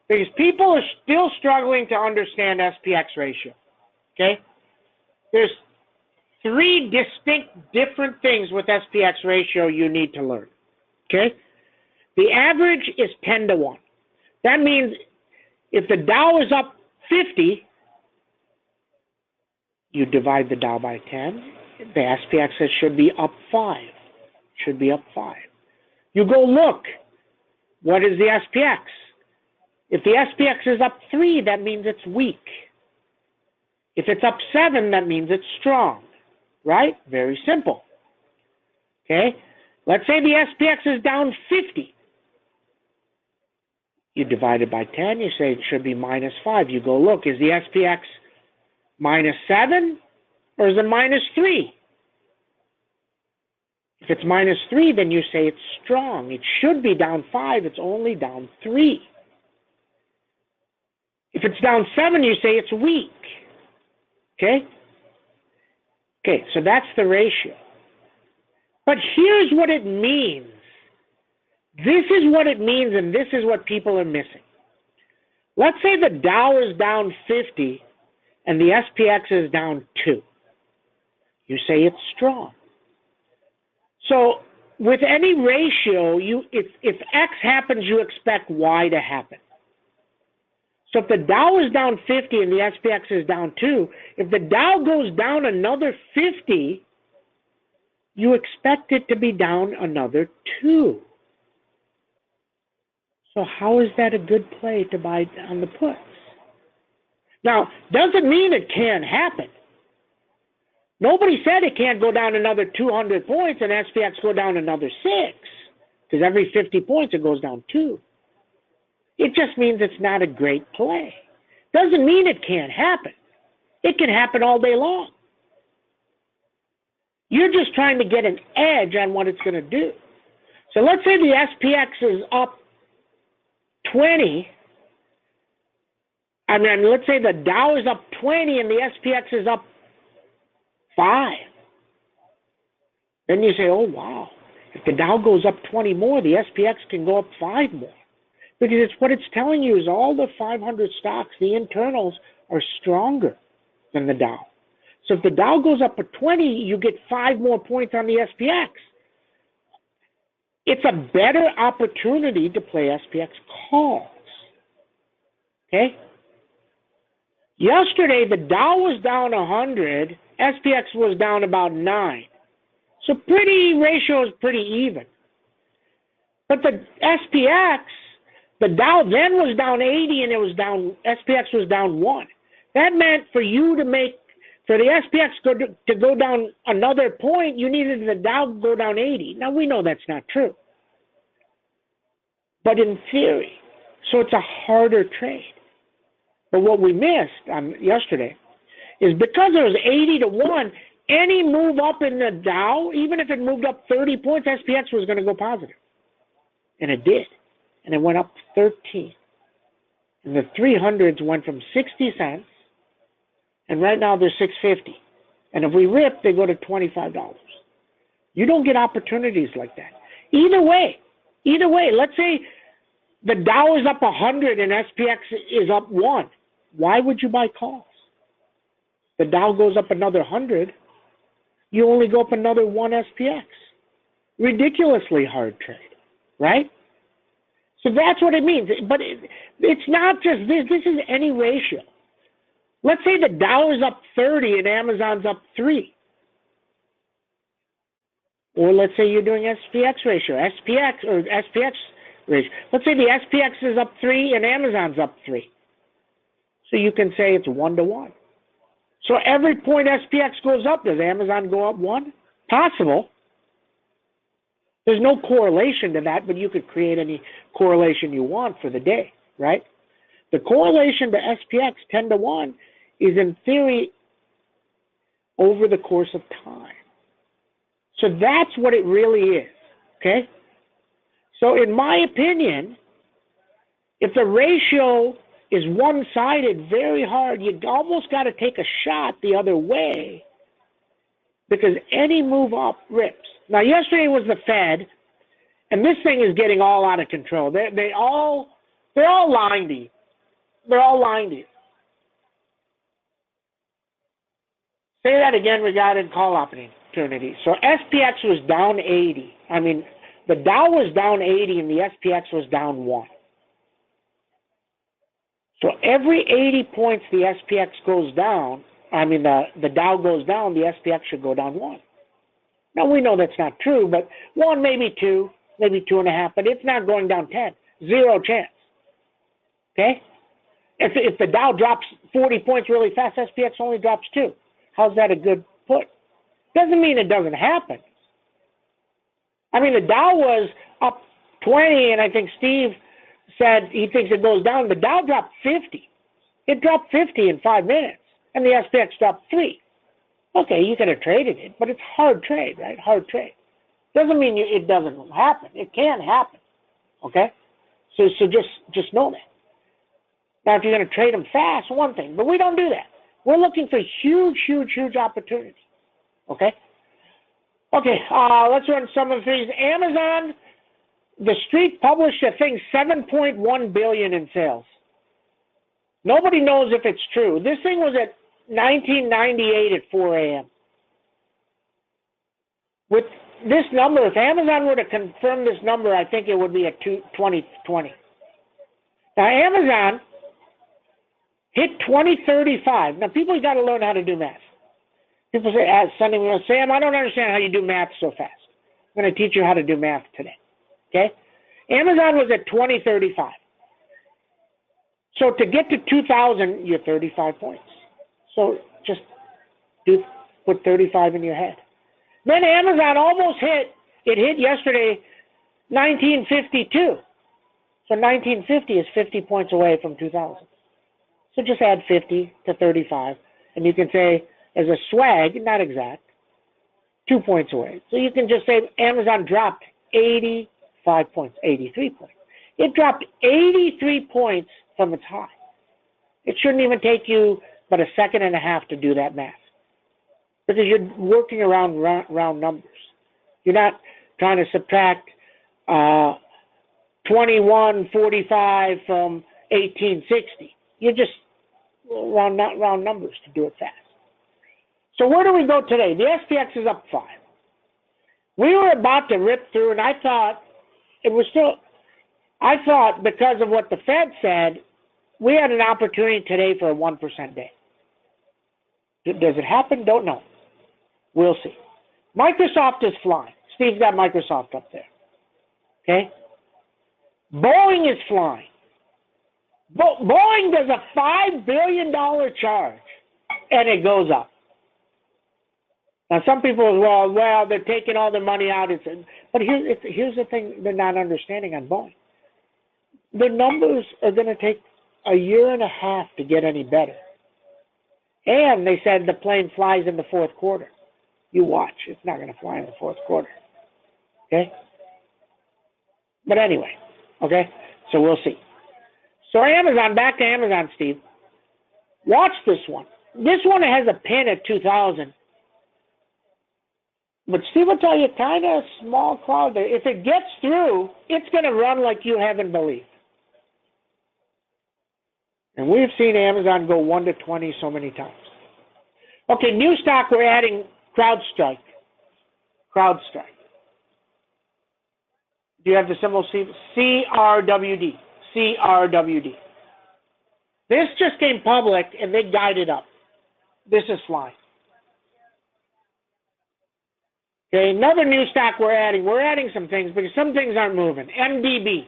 Because people are still struggling to understand SPX ratio, okay? There's three distinct different things with SPX ratio you need to learn, okay? The average is 10 to 1. That means if the Dow is up 50, you divide the Dow by 10. The SPX should be up 5. Should be up 5. You go look, what is the SPX? If the SPX is up 3, that means it's weak. If it's up 7, that means it's strong, right? Very simple, okay? Let's say the SPX is down 50. You divide it by 10, you say it should be minus 5. You go look, is the SPX minus 7 or is it minus 3? If it's minus 3, then you say it's strong. It should be down 5, it's only down 3. If it's down 7, you say it's weak. Okay? Okay, so that's the ratio. But here's what it means. This is what it means, and this is what people are missing. Let's say the Dow is down 50 and the SPX is down 2. You say it's strong. So with any ratio, if X happens, you expect Y to happen. So if the Dow is down 50 and the SPX is down 2, if the Dow goes down another 50, you expect it to be down another 2. So how is that a good play to buy on the puts? Now, doesn't mean it can't happen. Nobody said it can't go down another 200 points and SPX go down another 6, because every 50 points it goes down 2. It just means it's not a great play. Doesn't mean it can't happen. It can happen all day long. You're just trying to get an edge on what it's going to do. So let's say the SPX is up 20. Let's say the Dow is up 20 and the SPX is up 5. Then you say, oh, wow. If the Dow goes up 20 more, the SPX can go up 5 more. Because what it's telling you is all the 500 stocks, the internals, are stronger than the Dow. So if the Dow goes up to 20, you get 5 more points on the SPX. It's a better opportunity to play SPX calls. Okay? Yesterday, the Dow was down 100, SPX was down about 9. So ratio is pretty even. But the SPX, the Dow then was down 80 and SPX was down 1. That meant for the SPX to go down another point, you needed the Dow to go down 80. Now, we know that's not true. But in theory, so it's a harder trade. But what we missed yesterday is because it was 80 to 1, any move up in the Dow, even if it moved up 30 points, SPX was going to go positive. And it did. And it went up 13. And the 300s went from 60 cents, and right now they're $6.50. And if we rip, they go to $25. You don't get opportunities like that. Either way, let's say the Dow is up 100 and SPX is up 1. Why would you buy calls? The Dow goes up another 100, you only go up another 1 SPX. Ridiculously hard trade, right? So that's what it means. But it's not just this. This is any ratio. Let's say the Dow is up 30 and Amazon's up 3. Or let's say you're doing SPX ratio, SPX ratio. Let's say the SPX is up 3 and Amazon's up 3. So you can say it's 1 to 1. So every point SPX goes up, does Amazon go up 1? Possible. There's no correlation to that, but you could create any correlation you want for the day, right? The correlation to SPX 10 to 1 is in theory over the course of time. So that's what it really is, okay? So in my opinion, if the ratio is one-sided, very hard, you almost got to take a shot the other way because any move up rips. Now, yesterday was the Fed, and this thing is getting all out of control. They're all lying to you. They're all lying to you. Say that again regarding call opportunity. So SPX was down 80. I mean, the Dow was down 80 and the SPX was down 1. So every 80 points the SPX goes down, the Dow goes down, the SPX should go down 1. Now, we know that's not true, but 1, maybe 2, maybe 2.5, but it's not going down 10. 0 chance. Okay? If the Dow drops 40 points really fast, SPX only drops 2. How's that a good put? Doesn't mean it doesn't happen. I mean, the Dow was up 20, and I think Steve said he thinks it goes down. The Dow dropped 50. It dropped 50 in 5 minutes, and the SPX dropped 3. Okay, you could have traded it, but it's hard trade, right? Hard trade. Doesn't mean it doesn't happen. It can happen, okay? So just know that. Now, if you're going to trade them fast, one thing, but we don't do that. We're looking for huge, huge, huge opportunities, okay? Okay, let's run some of the things. Amazon, the street published a thing, 7.1 billion in sales. Nobody knows if it's true. This thing was at 1998 at 4 a.m. With this number, if Amazon were to confirm this number, I think it would be at 2020. Now, Amazon hit 2035. Now, people got to learn how to do math. People say, sending me, Sam, I don't understand how you do math so fast. I'm going to teach you how to do math today. Okay? Amazon was at 2035. So to get to 2,000, you're 35 points. So just put 35 in your head. Then Amazon almost hit yesterday, 1952. So 1950 is 50 points away from 2,000. So just add 50 to 35, and you can say, as a swag, not exact, 2 points away. So you can just say Amazon dropped 85 points, 83 points. It dropped 83 points from its high. It shouldn't even take you but a second and a half to do that math, because you're working around round numbers. You're not trying to subtract 2145 from 1860. You're just round numbers to do it fast. So where do we go today? The SPX is up 5. We were about to rip through, and I thought because of what the Fed said, we had an opportunity today for a 1% day. Does it happen? Don't know. We'll see. Microsoft is flying. Steve's got Microsoft up there. Okay? Boeing is flying. Boeing does a $5 billion charge, and it goes up. Now, some people, well, they're taking all their money out. But here's the thing they're not understanding on Boeing. The numbers are going to take a year and a half to get any better. And they said the plane flies in the fourth quarter. You watch. It's not going to fly in the fourth quarter. Okay? But anyway, okay? So we'll see. So Amazon, back to Amazon, Steve. Watch this one. This one has a pin at 2,000. But Steve will tell you, kind of small cloud there. If it gets through, it's going to run like you haven't believed. And we've seen Amazon go 1 to 20 so many times. Okay, new stock, we're adding CrowdStrike. CrowdStrike. Do you have the symbol CRWD? CRWD. This just came public, and they guided up. This is flying. Okay, another new stock we're adding. We're adding some things because some things aren't moving. MDB.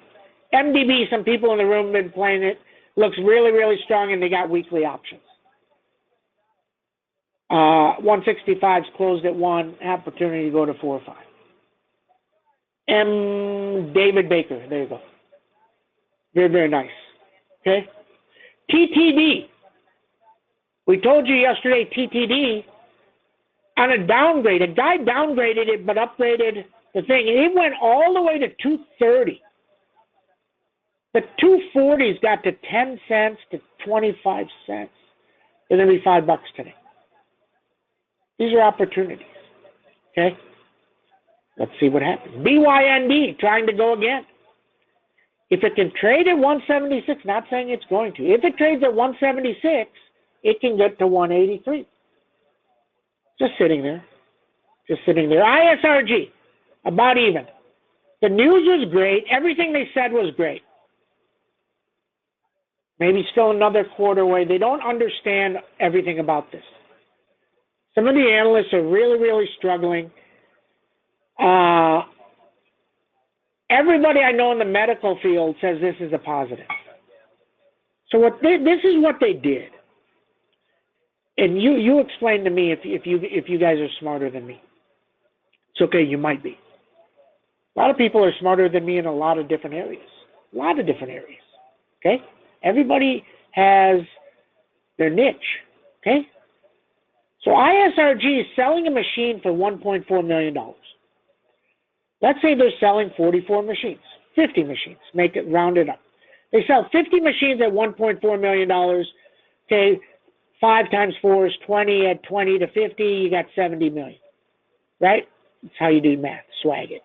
MDB, some people in the room have been playing it. Looks really, really strong, and they got weekly options. 165's closed at 1. Opportunity to go to 4 or 5. David Baker. There you go. Very, very nice. Okay. TTD. We told you yesterday, TTD, on a downgrade. A guy downgraded it but upgraded the thing. And it went all the way to 230. The 240's got to 10 cents to 25 cents. It's going to be $5 today. These are opportunities. Okay? Let's see what happens. BYND trying to go again. If it can trade at 176, not saying it's going to, if it trades at 176, it can get to 183. Just sitting there. Just sitting there. ISRG, about even. The news was great. Everything they said was great. Maybe still another quarter away. They don't understand everything about this. Some of the analysts are really, really struggling. Everybody I know in the medical field says this is a positive. So this is what they did. And you explain to me if you guys are smarter than me. It's okay, you might be. A lot of people are smarter than me in a lot of different areas. A lot of different areas. Okay? Everybody has their niche. Okay? So ISRG is selling a machine for $1.4 million. Let's say they're selling 44 machines, 50 machines, make it round it up. They sell 50 machines at $1.4 million. Okay, 5 times 4 is 20. At 20 to 50, you got 70 million. Right? That's how you do math. Swag it.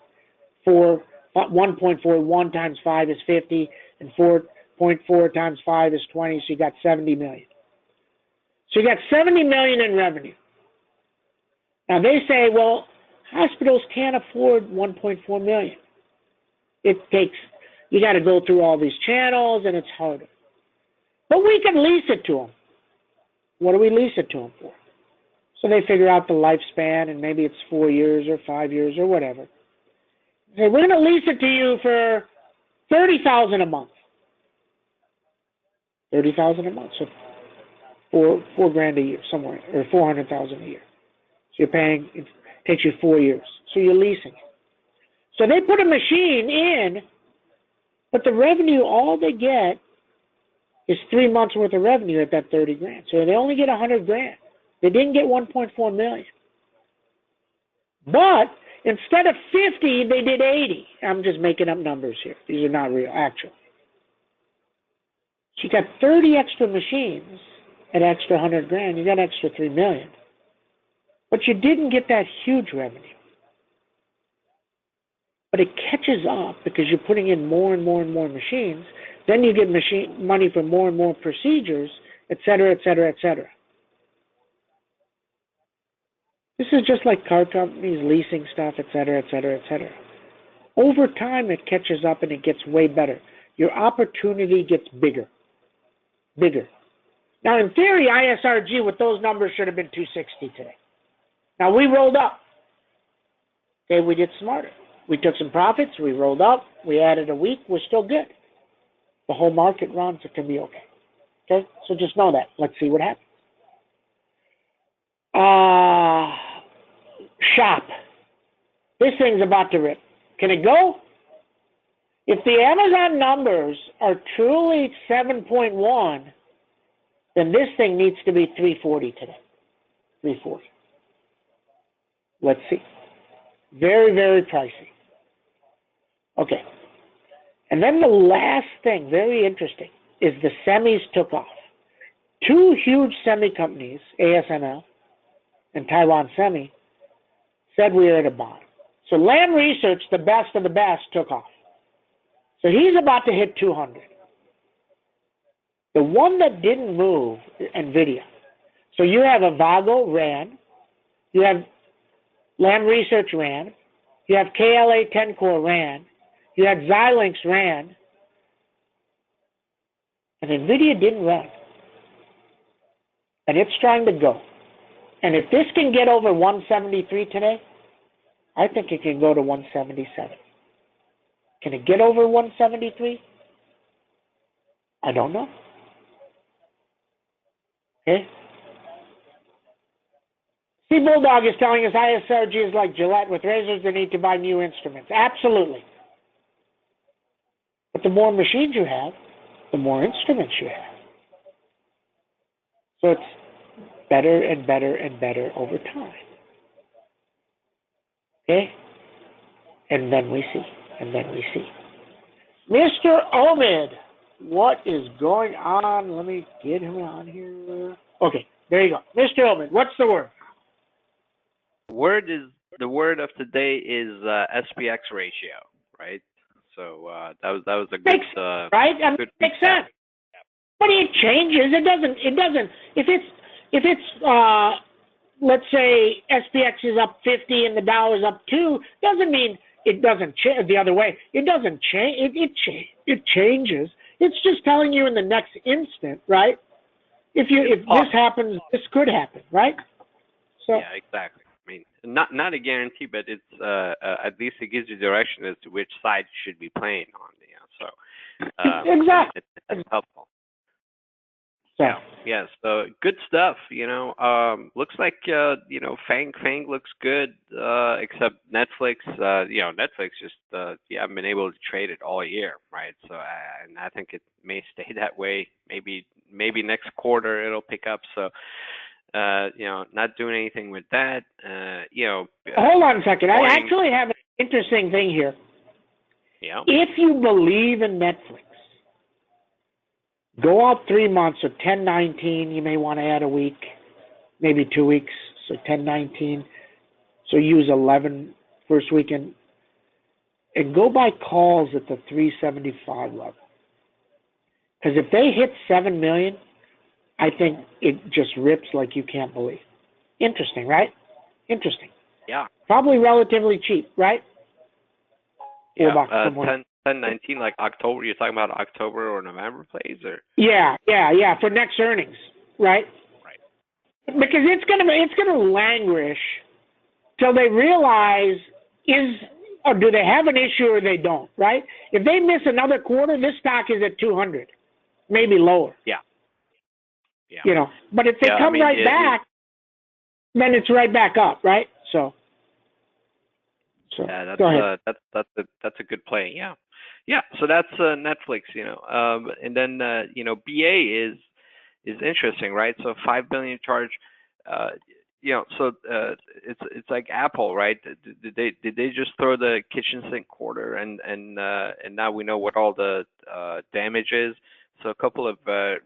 1.41 times 5 is 50, and 4.4 times 5 is 20, so you got 70 million. So you got 70 million in revenue. Now they say, well, hospitals can't afford 1.4 million. You got to go through all these channels, and it's harder. But we can lease it to them. What do we lease it to them for? So they figure out the lifespan, and maybe it's 4 years or 5 years or whatever. They say, we're going to lease it to you for $30,000 a month. $30,000 a month, so four grand a year somewhere, or $400,000 a year. So you're paying. It takes you 4 years. So you're leasing it. So they put a machine in, but the revenue, all they get is 3 months worth of revenue at that 30 grand. So they only get 100 grand. They didn't get 1.4 million. But instead of 50, they did 80. I'm just making up numbers here. These are not real, actual. So you got 30 extra machines at extra 100 grand. You got extra 3 million. But you didn't get that huge revenue. But it catches up because you're putting in more and more and more machines. Then you get money for more and more procedures, et cetera, et cetera, et cetera. This is just like car companies, leasing stuff, et cetera, et cetera, et cetera. Over time, it catches up and it gets way better. Your opportunity gets bigger. Bigger. Now, in theory, ISRG with those numbers should have been 260 today. Now, we rolled up. Okay, we did smarter. We took some profits, we rolled up, we added a week, we're still good. The whole market runs, it can be okay. Okay, so just know that. Let's see what happens. Shop. This thing's about to rip. Can it go? If the Amazon numbers are truly 7.1, then this thing needs to be 340 today. 340. Let's see. Very, very pricey. Okay. And then the last thing, very interesting, is the semis took off. 2 huge semi companies, ASML and Taiwan Semi, said we are at a bottom. So Lam Research, the best of the best, took off. So he's about to hit 200. The one that didn't move, NVIDIA. So you have Avago ran, you have Lam Research ran, you have KLA 10 Core ran, you had Xilinx ran, and NVIDIA didn't run. And it's trying to go. And if this can get over 173 today, I think it can go to 177. Can it get over 173? I don't know. Okay? See, Bulldog is telling us ISRG is like Gillette with razors that need to buy new instruments. Absolutely. But the more machines you have, the more instruments you have. So it's better and better and better over time. Okay? And then we see. And then we see. Mr. Omid, what is going on? Let me get him on here. Okay, there you go. Mr. Omid, what's the word? The word of the day is SPX ratio, right? So that was a makes good right. I mean, good makes recap. sense. But it changes. It doesn't. It doesn't. If it's let's say SPX is up 50 and the Dow is up 2, doesn't mean it doesn't change the other way. It doesn't change. It changes. It's just telling you in the next instant, right? If this happens, this could happen, right? So yeah, exactly. I mean, not a guarantee, but it's at least it gives you direction as to which side you should be playing on. So exactly, it's helpful. So. Yeah. So good stuff. Looks like Fang looks good. Except Netflix. Netflix just you haven't been able to trade it all year, right? So and I think it may stay that way. Maybe next quarter it'll pick up. So not doing anything with that. Hold on a second. I actually have an interesting thing here. Yeah. If you believe in Netflix, go out 3 months, so 10/19, you may want to add a week, maybe 2 weeks, so 10/19. So use 11 first weekend. And go buy calls at the 375 level. Because if they hit 7 million, I think it just rips like you can't believe. Interesting, right? Interesting. Yeah. Probably relatively cheap, right? Yeah. 10/19, like October. You're talking about October or November plays, or? Yeah. For next earnings, right? Right. Because it's gonna languish till they realize or do they have an issue or they don't, right? If they miss another quarter, this stock is at 200, maybe lower. Yeah. Yeah. But if they come back, then it's right back up, right? So yeah, go ahead. That's a good play. Yeah. Yeah. So that's Netflix, and then BA is interesting, right? So $5 billion charge. So it's like Apple, right? Did they just throw the kitchen sink quarter and now we know what all the damage is? So a couple of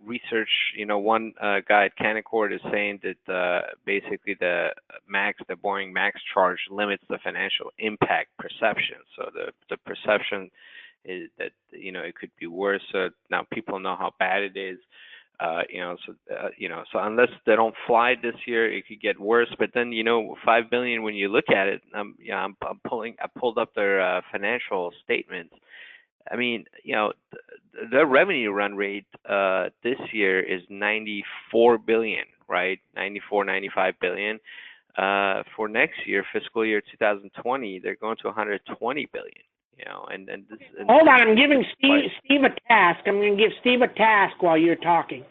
research, one guy at Canaccord is saying that basically the Boeing Max charge limits the financial impact perception. So the perception is that it could be worse. So now people know how bad it is. So unless they don't fly this year, it could get worse. But then, $5 billion, when you look at it, I pulled up their financial statements. I mean, the revenue run rate this year is $94 billion, right? 95 billion. For next year, fiscal year 2020, they're going to 120 billion. And this. Hold on, I'm giving Steve a task. I'm going to give Steve a task while you're talking.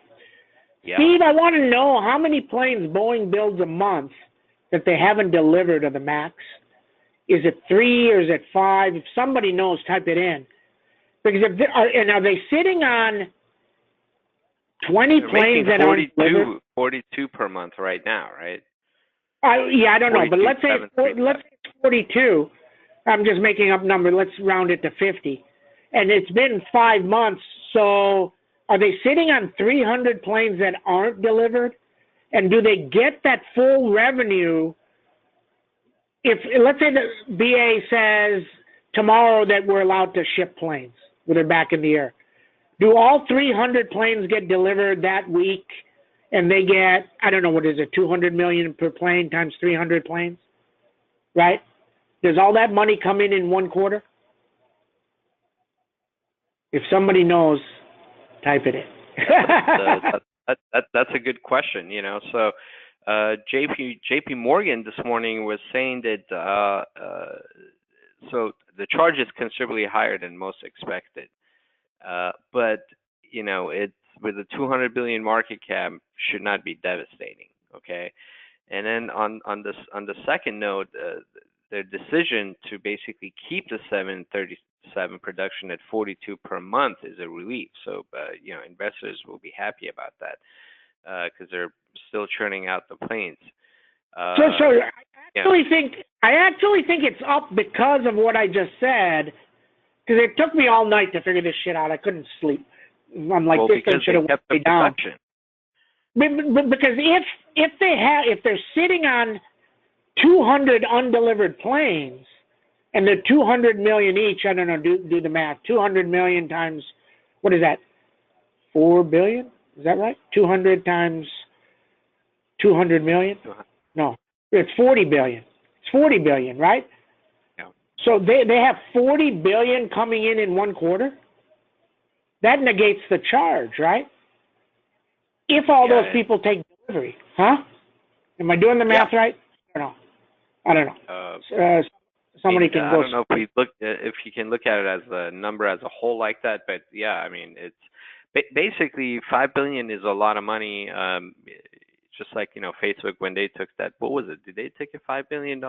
Yeah. Steve, I want to know how many planes Boeing builds a month that they haven't delivered of the MAX. Is it 3 or is it 5? If somebody knows, type it in. Because are they sitting on 20 planes that aren't delivered? 42 per month right now, right? I don't know, but let's say it's 42. I'm just making up numbers. Let's round it to 50. And it's been 5 months, so are they sitting on 300 planes that aren't delivered? And do they get that full revenue if, let's say the BA says tomorrow that we're allowed to ship planes when they're back in the air? Do all 300 planes get delivered that week and they get, I don't know, what is it, 200 million per plane times 300 planes, right? Does all that money come in one quarter? If somebody knows, type it in. That's a good question. So JP Morgan this morning was saying that so the charge is considerably higher than most expected, but it's with a 200 billion market cap should not be devastating. Okay, and then on the second note, their decision to basically keep the 737 production at 42 per month is a relief. So investors will be happy about that because they're still churning out the planes. So I actually think it's up because of what I just said. Because it took me all night to figure this shit out. I couldn't sleep. I'm like, this thing should have went down. Because if they're sitting on 200 undelivered planes, And they're 200 million each. I don't know. Do the math. 200 million times, what is that? 4 billion? Is that right? 200 times 200 million? No, it's 40 billion. It's 40 billion, right? Yeah. So they have 40 billion coming in one quarter. That negates the charge, right? If all those people take delivery, huh? Am I doing the math right? I don't know. Somebody can go. I don't know if you can look at it as a number as a whole like that, but yeah, I mean it's basically 5 billion is a lot of money. Just like Facebook when they took that, what was it? Did they take a $5 billion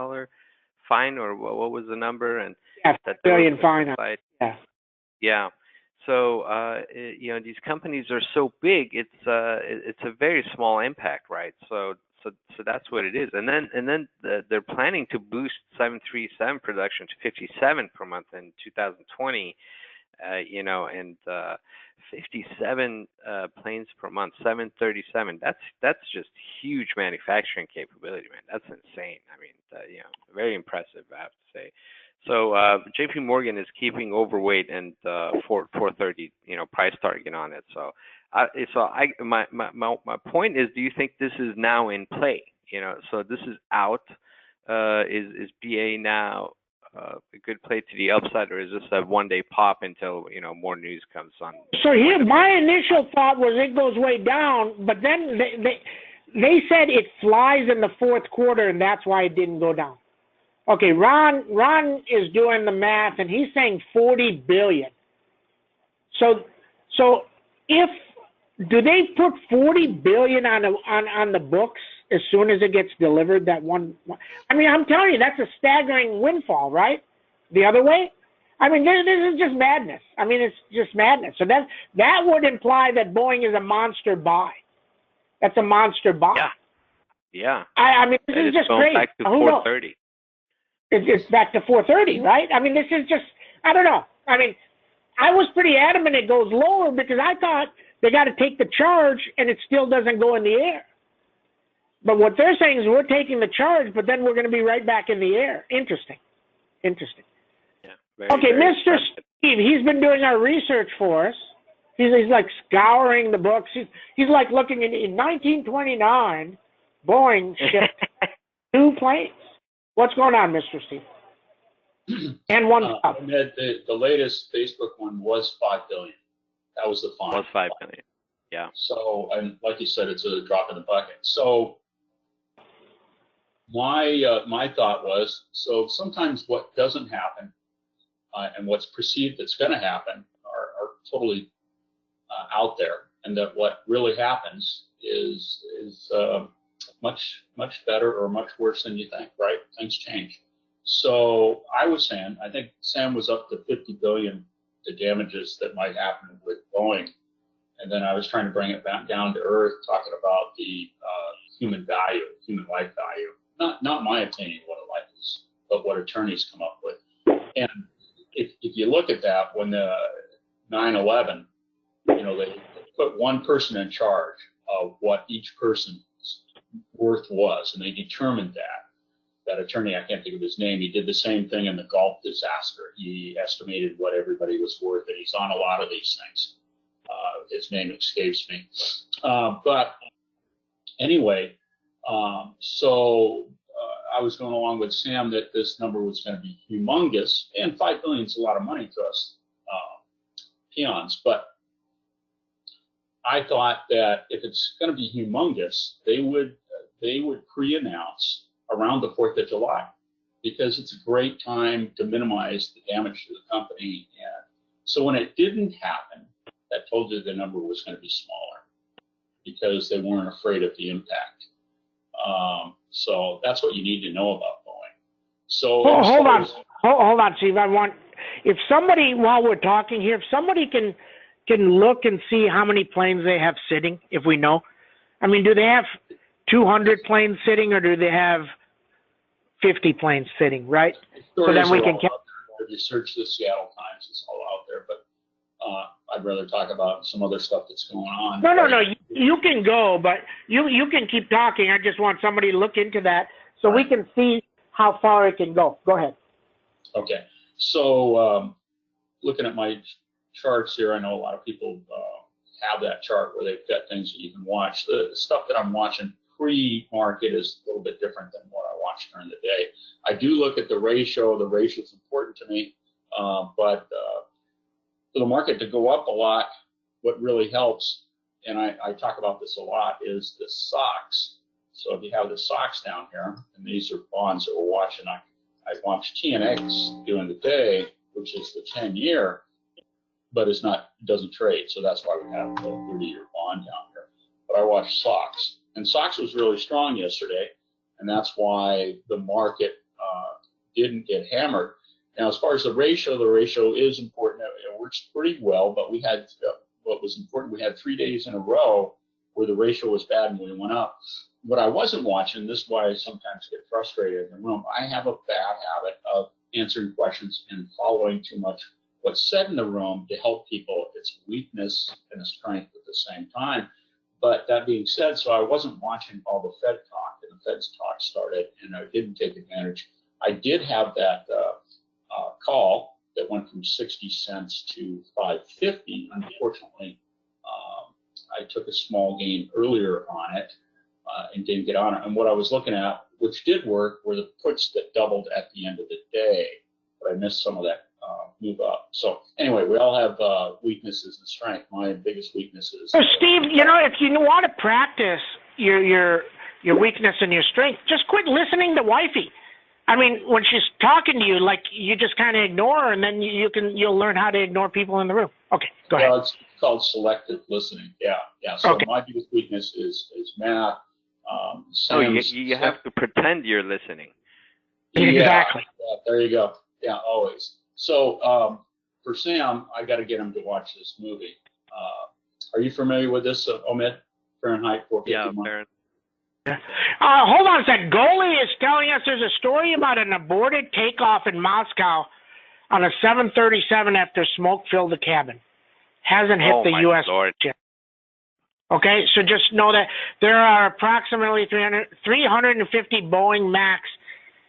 fine, or what was the number? And yeah, $5 billion fine. Yeah. Yeah. So these companies are so big, it's a very small impact, right? So that's what it is. And then they're planning to boost 737 production to 57 per month in 2020. And 57 planes per month, 737. That's just huge manufacturing capability, man. That's insane. I mean, very impressive, I have to say. So J.P. Morgan is keeping overweight and 430, price target on it. So my point is, do you think this is now in play? So this is out. Is BA now a good play to the upside, or is this a one-day pop until more news comes on? So here, my initial thought was it goes way down, but then they said it flies in the fourth quarter, and that's why it didn't go down. Okay, Ron is doing the math, and he's saying 40 billion. So do they put 40 billion on the books as soon as it gets delivered? That one, I mean, I'm telling you, that's a staggering windfall, right? The other way, I mean, this is just madness. I mean, it's just madness. So that would imply that Boeing is a monster buy. That's a monster buy. Yeah. I mean, this is just crazy. Back to 430. It's back to 430, right? I mean, this is just, I don't know. I mean, I was pretty adamant it goes lower because I thought they got to take the charge and it still doesn't go in the air. But what they're saying is we're taking the charge, but then we're going to be right back in the air. Interesting. Yeah. Okay, Mr. Steve, he's been doing our research for us. He's like scouring the books. He's like looking in 1929, Boeing shipped 2 planes. What's going on, Mr. Steve? And one stop. The latest Facebook one was 5 billion. That was the fine. Was 5 billion. Yeah. So, and like you said, it's a drop in the bucket. So, my thought was, so sometimes what doesn't happen and what's perceived that's going to happen are totally out there, and that what really happens is much better or much worse than you think, right? Things change. So I was saying, I think Sam was up to 50 billion, the damages that might happen with Boeing. And then I was trying to bring it back down to earth, talking about the human value, human life value. Not my opinion what a life is, but what attorneys come up with. And if you look at that, when the 9/11, they put one person in charge of what each person's worth was, and they determined that. That attorney, I can't think of his name, he did the same thing in the Gulf disaster. He estimated what everybody was worth, and he's on a lot of these things. His name escapes me. But anyway, so I was going along with Sam that this number was going to be humongous, and 5 billion is a lot of money to us peons. But I thought that if it's going to be humongous, they would pre-announce around the 4th of July, because it's a great time to minimize the damage to the company. And so when it didn't happen, that told you the number was going to be smaller because they weren't afraid of the impact. So that's what you need to know about Boeing. So hold on, Steve. If somebody, while we're talking here, if somebody can look and see how many planes they have sitting, if we know. I mean, do they have 200 planes sitting, or do they have 50 planes sitting, right? So then we can. If you search the Seattle Times, it's all out there. But I'd rather talk about some other stuff that's going on. No. You can go, but you can keep talking. I just want somebody to look into that so we can see how far it can go. Go ahead. Okay. So looking at my charts here, I know a lot of people have that chart where they've got things that you can watch. The stuff that I'm watching pre-market is a little bit different than what I watch during the day. I do look at the ratio. The ratio is important to me, but for the market to go up a lot, what really helps, and I talk about this a lot, is the SOX. So if you have the SOX down here, and these are bonds that we're watching, I watch TNX during the day, which is the 10-year, but it doesn't trade. So that's why we have the 30-year bond down here. But I watch SOX, and SOX was really strong yesterday, and that's why the market didn't get hammered. Now, as far as the ratio is important. It works pretty well, but we had what was important. We had 3 days in a row where the ratio was bad and we went up. What I wasn't watching, this is why I sometimes get frustrated in the room. I have a bad habit of answering questions and following too much what's said in the room to help people. It's weakness and a strength at the same time. But that being said, so I wasn't watching all the Fed talk, and the Fed's talk started, and I didn't take advantage. I did have that call that went from 60 cents to 5.50. Unfortunately, I took a small gain earlier on it and didn't get on it. And what I was looking at, which did work, were the puts that doubled at the end of the day, but I missed some of that move up. So anyway, we all have weaknesses and strength. My biggest weakness is. So Steve, if you want to practice your weakness and your strength, just quit listening to wifey. I mean, when she's talking to you, like, you just kind of ignore her, and then you'll learn how to ignore people in the room. Okay, go ahead. Well, it's called selective listening. Yeah. So okay. My biggest weakness is math. You have to pretend you're listening. Exactly. Yeah, there you go. Yeah, always. So for Sam, I got to get him to watch this movie. Are you familiar with this, Omid? Fahrenheit 451? Yeah, Fahrenheit. Hold on a second. Goalie is telling us there's a story about an aborted takeoff in Moscow on a 737 after smoke filled the cabin. Hasn't hit the U.S. yet. Okay, so just know that there are approximately 350 Boeing Max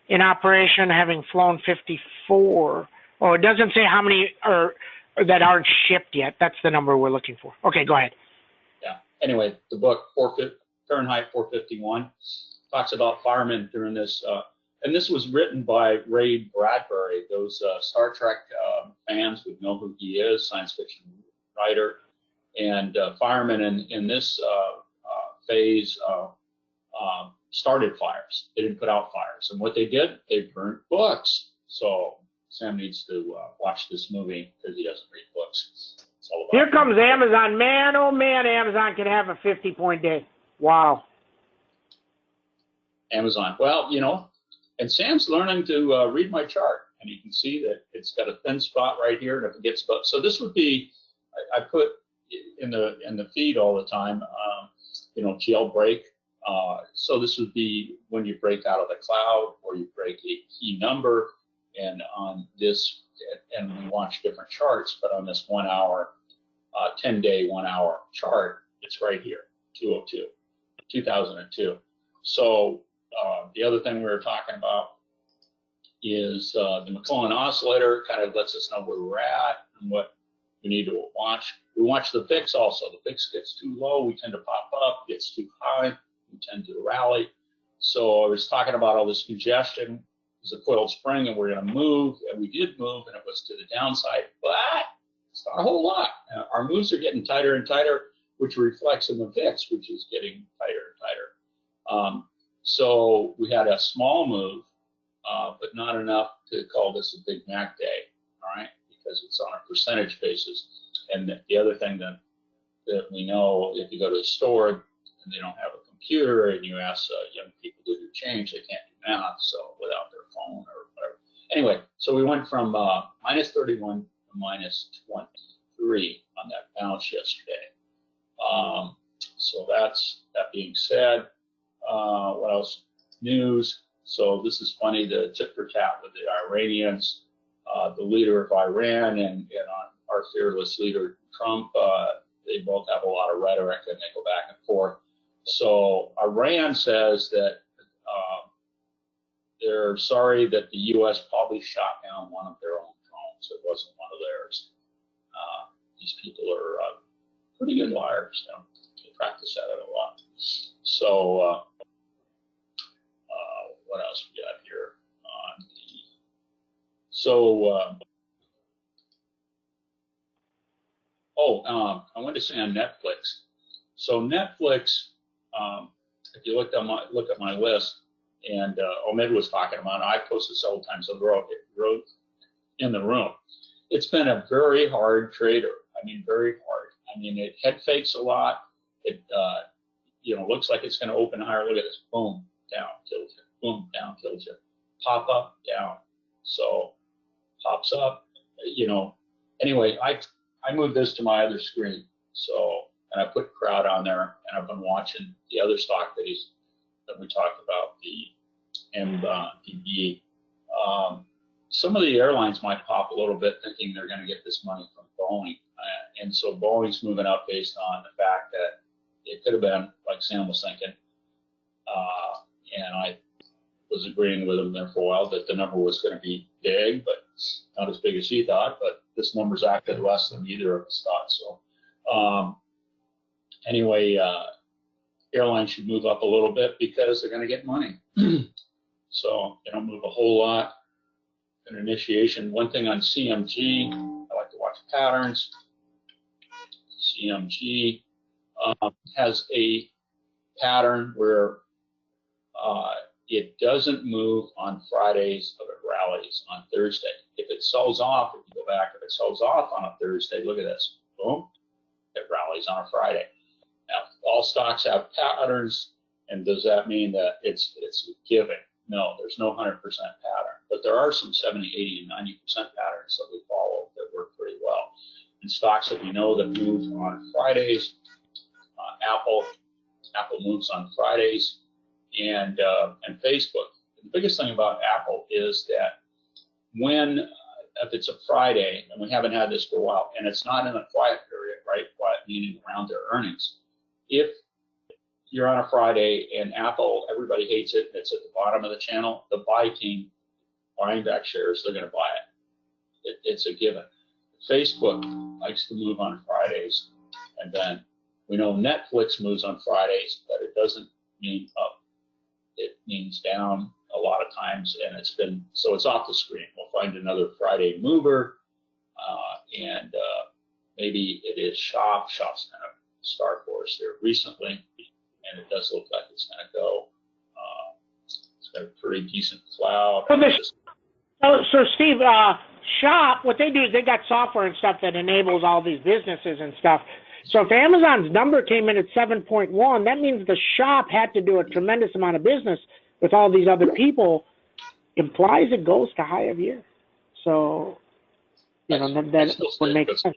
in operation, having flown 54. Oh, it doesn't say how many that aren't shipped yet. That's the number we're looking for. Okay, go ahead. Yeah. Anyway, the book Fahrenheit 451 talks about firemen during this, and this was written by Ray Bradbury. Those Star Trek fans would know who he is, science fiction writer, and firemen in this phase started fires. They didn't put out fires, and what they did, they burnt books. So Sam needs to watch this movie because he doesn't read books. It's all about Here comes Amazon. Man, oh man, Amazon can have a 50-point day. Wow. Amazon. Well, and Sam's learning to read my chart, and you can see that it's got a thin spot right here, and if it gets above, so this would be, I put in the feed all the time, jailbreak. So this would be when you break out of the cloud or you break a key number, and on this, and we watch different charts, but on this 1 hour, 10-day 1 hour chart, it's right here, 2002. So the other thing we were talking about is the McClellan oscillator kind of lets us know where we're at and what we need to watch. We watch the VIX also. The VIX gets too low, we tend to pop up. Gets too high, we tend to rally. So I was talking about all this congestion. It's a coiled spring, and we're going to move, and we did move, and it was to the downside, but it's not a whole lot. Our moves are getting tighter and tighter, which reflects in the VIX, which is getting tighter and tighter. So we had a small move, but not enough to call this a Big Mac day, all right, because it's on a percentage basis. And the other thing that we know, if you go to a store and they don't have a computer and you ask young people to do change, they can't do math, so without their phone or whatever. Anyway, so we went from minus 31 to minus 23 on that bounce yesterday. So that's, that being said, what else? News. So this is funny, the tit for tat with the Iranians, the leader of Iran and our fearless leader Trump, they both have a lot of rhetoric and they go back and forth. So Iran says that they're sorry that the U.S. probably shot down one of their own drones. It wasn't one of theirs. These people are pretty good liars. You know? They practice at it a lot. So what else we got here? I wanted to say on Netflix. So Netflix, if you look at my list, and Omid was talking about it, I posted several times on the road in the room. It's been a very hard trader. I mean, very hard. I mean, it head fakes a lot. It looks like it's going to open higher. Look at this. Boom, down, kills it. Boom, down, kills it. Pop up, down. So pops up. Anyway, I moved this to my other screen. So, and I put crowd on there, and I've been watching the other stock that we talked about, the MDB. Some of the airlines might pop a little bit thinking they're going to get this money from Boeing. And so Boeing's moving up based on the fact that it could have been, like Sam was thinking, and I was agreeing with him there for a while, that the number was going to be big, but not as big as he thought. But this number's acted less than either of us thought. So anyway, airlines should move up a little bit because they're going to get money. So they don't move a whole lot. An initiation. One thing on CMG, I like to watch patterns. CMG has a pattern where it doesn't move on Fridays, but it rallies on Thursday. If it sells off, if you go back, if it sells off on a Thursday, look at this. Boom, it rallies on a Friday. Now, all stocks have patterns, and does that mean that it's given? No, there's no 100% pattern, but there are some 70, 80, and 90% patterns that we follow that work pretty well. And stocks that we know that move on Fridays, Apple moves on Fridays, and Facebook. The biggest thing about Apple is that if it's a Friday, and we haven't had this for a while, and it's not in a quiet period, right? Quiet meaning around their earnings. If you're on a Friday and Apple, everybody hates it, it's at the bottom of the channel, the buy team buying back shares, they're going to buy it. It's a given. Facebook likes to move on Fridays, and then we know Netflix moves on Fridays, but it doesn't mean up. It means down a lot of times, and so it's off the screen. We'll find another Friday mover, and maybe it is Shop. Shop's kind of star for us here recently, and it does look like it's going to go. It's got a pretty decent cloud. So Steve, Shop, what they do is they got software and stuff that enables all these businesses and stuff. So if Amazon's number came in at 7.1, that means the Shop had to do a tremendous amount of business with all these other people. Implies it goes to high of year. So, that would make sense.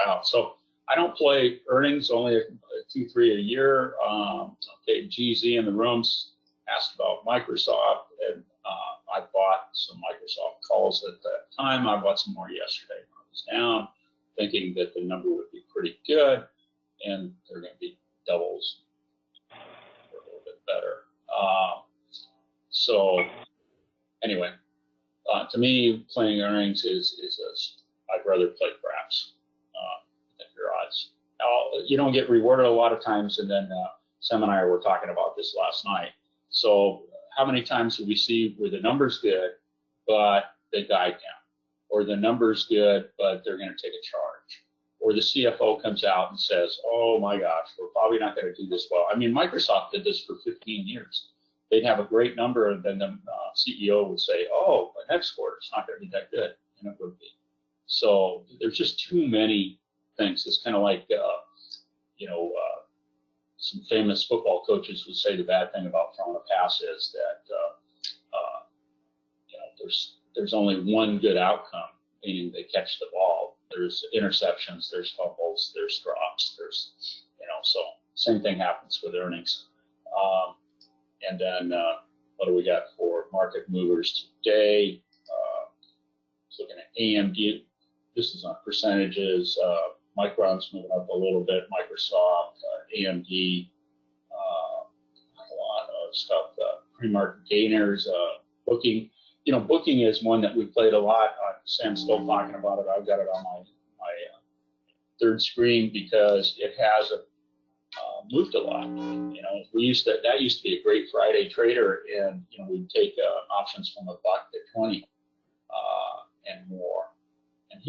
Out. So I don't play earnings, only 2-3 a year. Okay, GZ in the rooms asked about Microsoft, and I bought some Microsoft calls at that time. I bought some more yesterday when it was down, thinking that the number would be pretty good, and they're going to be doubles or a little bit better. So anyway, to me, playing earnings I'd rather play craps than your odds. You don't get rewarded a lot of times, and then Sam and I were talking about this last night. So how many times do we see where the number's good, but they guide down? Or the number's good, but they're going to take a charge? Or the CFO comes out and says, oh my gosh, we're probably not going to do this well. I mean, Microsoft did this for 15 years. They'd have a great number, and then the CEO would say, oh, but next quarter, it's not going to be that good. And it would be. So there's just too many things. It's kind of like, some famous football coaches would say the bad thing about throwing a pass is that, there's only one good outcome, meaning they catch the ball. There's interceptions, there's fumbles, there's drops, so same thing happens with earnings. And then what do we got for market movers today? Looking at AMD, this is on percentages. Micron's moving up a little bit. Microsoft, AMD, a lot of stuff. Pre-market gainers, Booking, Booking is one that we played a lot. Sam's still talking about it. I've got it on my third screen because it has moved a lot. That used to be a great Friday trader, and we'd take options from $1 to 20 and more. And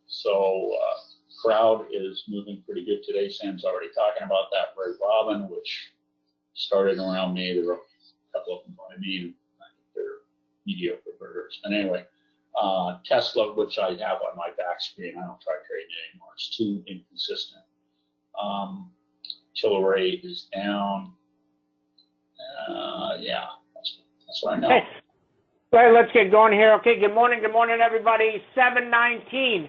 so crowd is moving pretty good today. Sam's already talking about that. Ray Robin, which started around May. There were a couple of them going to me. I think they're mediocre burgers. And anyway, Tesla, which I have on my back screen, I don't try trading it anymore. It's too inconsistent. Tilray is down. Yeah, that's what I know. Hey. Well, let's get going here. Okay, good morning, everybody. 7:19.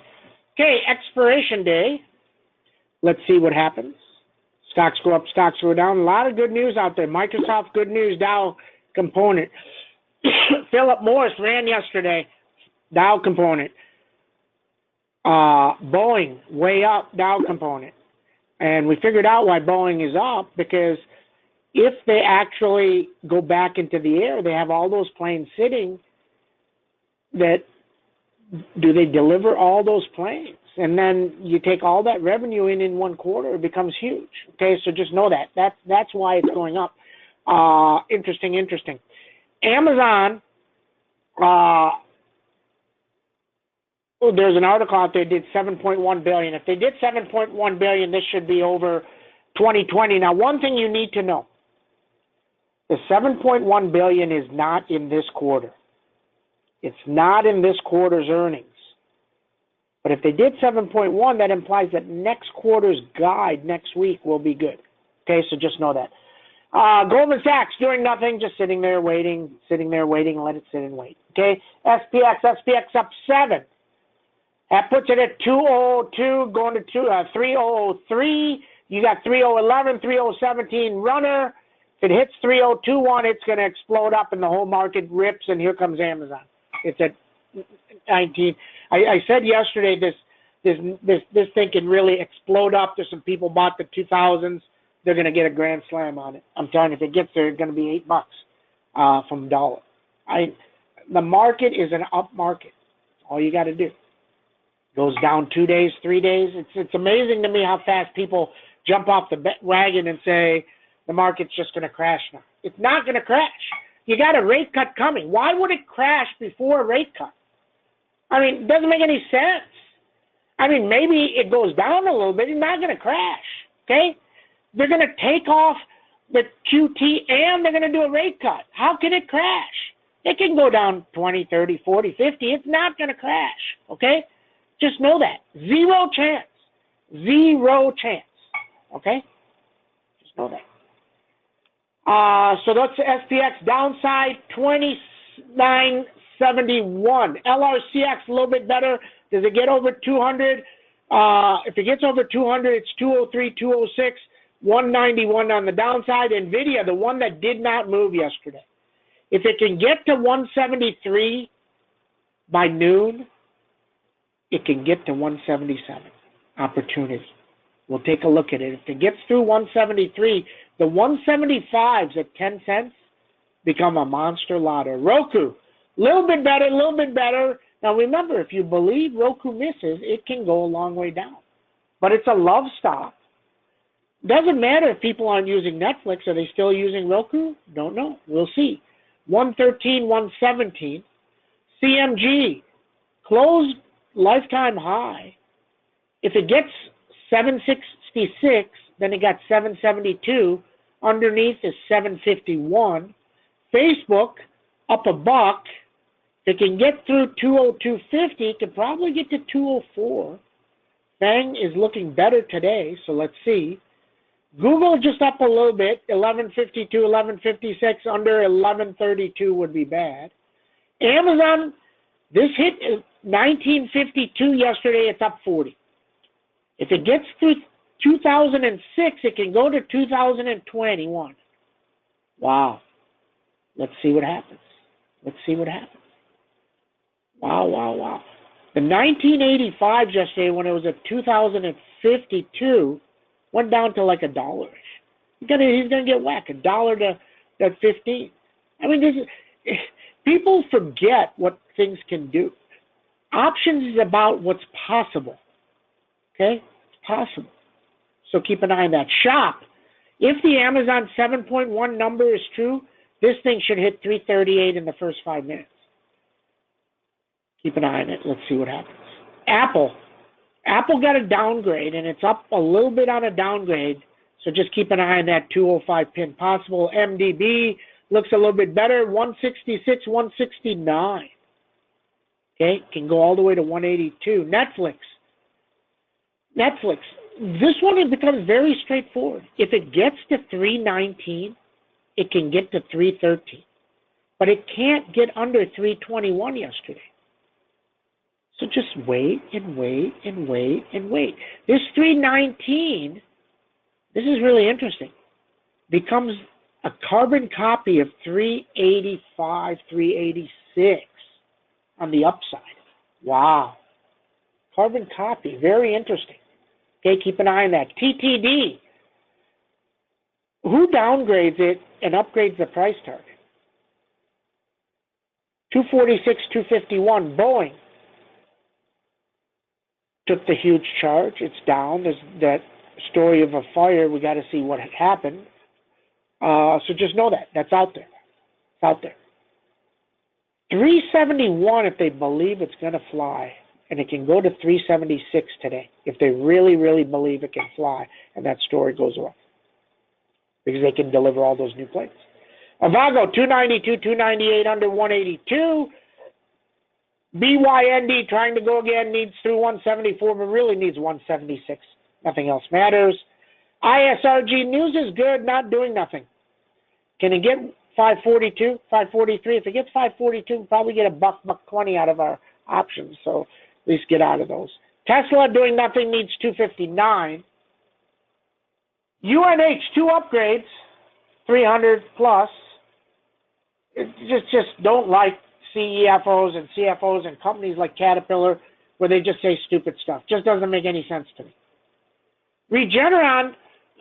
Okay, expiration day. Let's see what happens. Stocks go up, stocks go down. A lot of good news out there. Microsoft, good news. Dow component. Philip Morris ran yesterday. Dow component. Boeing, way up, Dow component. And we figured out why Boeing is up, because if they actually go back into the air, they have all those planes sitting. Do they deliver all those planes? And then you take all that revenue in one quarter, it becomes huge. Okay, so just know that. That's why it's going up. Interesting. Amazon, there's an article out there, did $7.1 billion. If they did $7.1 billion, this should be over 2020. Now, one thing you need to know, the $7.1 billion is not in this quarter. It's not in this quarter's earnings. But if they did 7.1, that implies that next quarter's guide next week will be good. Okay, so just know that. Goldman Sachs doing nothing, just sitting there waiting, and let it sit and wait. Okay, SPX up 7. That puts it at 202, going to 3003. You got 3011, 3017 runner. If it hits 3021, it's going to explode up, and the whole market rips, and here comes Amazon. It's at 19. I said yesterday this thing can really explode up. There's some people bought the 2000s. They're going to get a grand slam on it. I'm telling you, if it gets there, it's going to be $8 from $1. The market is an up market. That's all you got to do. Goes down 2 days, 3 days. It's amazing to me how fast people jump off the wagon and say the market's just going to crash now. It's not going to crash. You got a rate cut coming. Why would it crash before a rate cut? I mean, it doesn't make any sense. I mean, maybe it goes down a little bit. It's not going to crash, okay? They're going to take off the QT and they're going to do a rate cut. How can it crash? It can go down 20, 30, 40, 50. It's not going to crash, okay? Just know that. Zero chance. Zero chance, okay? Just know that. So that's SPX downside 2971. LRCX a little bit better. Does it get over 200? If it gets over 200, it's 203, 206, 191 on the downside. NVIDIA, the one that did not move yesterday. If it can get to 173 by noon, it can get to 177. Opportunity. We'll take a look at it. If it gets through 173, the 175s at 10 cents become a monster ladder. Roku, little bit better. Now remember, if you believe Roku misses, it can go a long way down. But it's a love stock. Doesn't matter if people aren't using Netflix. Are they still using Roku? Don't know. We'll see. 113, 117. CMG, closed lifetime high. If it gets 766, then it got 772. Underneath is 751. Facebook up $1. If it can get through 202.50, it could probably get to 204. FANG is looking better today, so let's see. Google just up a little bit, 1152, 1156, under 1132 would be bad. Amazon, this hit 1952 yesterday, it's up 40. If it gets through 2006, it can go to 2021. Wow. Let's see what happens. Wow. The 1985 yesterday, when it was at 2052, went down to like $1. He's gonna get whacked, $1 to 15. I mean, people forget what things can do. Options is about what's possible. Okay? It's possible. So keep an eye on that. Shop. If the Amazon 7.1 number is true, this thing should hit 338 in the first 5 minutes. Keep an eye on it. Let's see what happens. Apple. Apple got a downgrade, and it's up a little bit on a downgrade. So just keep an eye on that 205 pin possible. MDB looks a little bit better. 166, 169. Okay, can go all the way to 182. Netflix. This one becomes very straightforward. If it gets to 319, it can get to 313. But it can't get under 321 yesterday. So just wait and wait and wait and wait. This 319, this is really interesting, becomes a carbon copy of 385, 386 on the upside. Wow. Carbon copy, very interesting. Okay, keep an eye on that. TTD. Who downgrades it and upgrades the price target? 246, 251. Boeing took the huge charge. It's down. There's that story of a fire. We got to see what happened. So just know that. That's out there. It's out there. 371 if they believe it's going to fly. And it can go to 376 today if they really, really believe it can fly and that story goes away. Because they can deliver all those new planes. Avago, 292, 298 under 182. BYND trying to go again, needs through 174, but really needs 176. Nothing else matters. ISRG, news is good, not doing nothing. Can it get 542, 543? If it gets 542, we'll probably get $1.20 out of our options. So at least get out of those. Tesla doing nothing, needs 259. UNH, 2 upgrades, 300 plus. Just don't like CEFOs and CFOs and companies like Caterpillar where they just say stupid stuff. Just doesn't make any sense to me. Regeneron,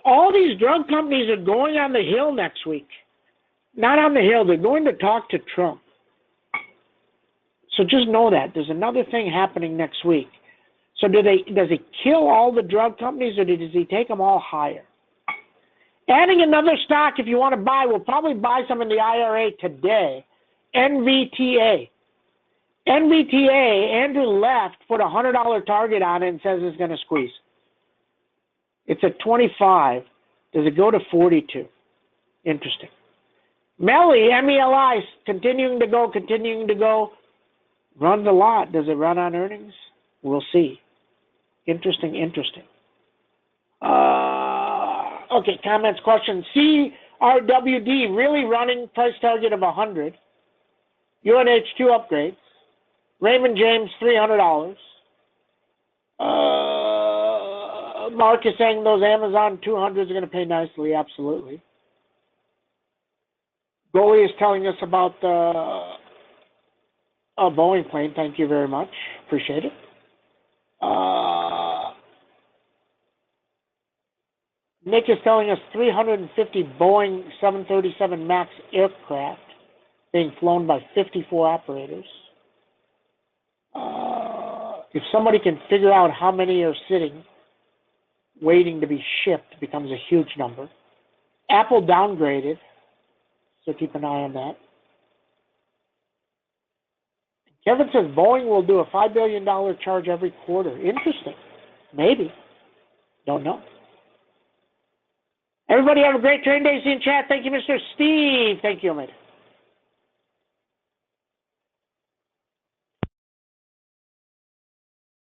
all these drug companies are going on the Hill next week. Not on the Hill, they're going to talk to Trump. So just know that. There's another thing happening next week. So does he kill all the drug companies or does he take them all higher? Adding another stock if you want to buy, we'll probably buy some in the IRA today. NVTA. NVTA, Andrew Left put a $100 target on it and says it's going to squeeze. It's at 25. Does it go to 42? Interesting. Melli, MELI, continuing to go. Runs a lot. Does it run on earnings? We'll see. Interesting. Okay, comments, questions. CRWD, really running, price target of 100. UNH 2 upgrades. Raymond James, $300. Mark is saying those Amazon 200s are going to pay nicely. Absolutely. Goalie is telling us about the Boeing plane. Thank you very much. Appreciate it. Nick is telling us 350 Boeing 737 MAX aircraft being flown by 54 operators. If somebody can figure out how many are sitting, waiting to be shipped, becomes a huge number. Apple downgraded, so keep an eye on that. Kevin says Boeing will do a $5 billion charge every quarter. Interesting. Maybe. Don't know. Everybody have a great trading day. See you in chat. Thank you, Mr. Steve. Thank you, mate.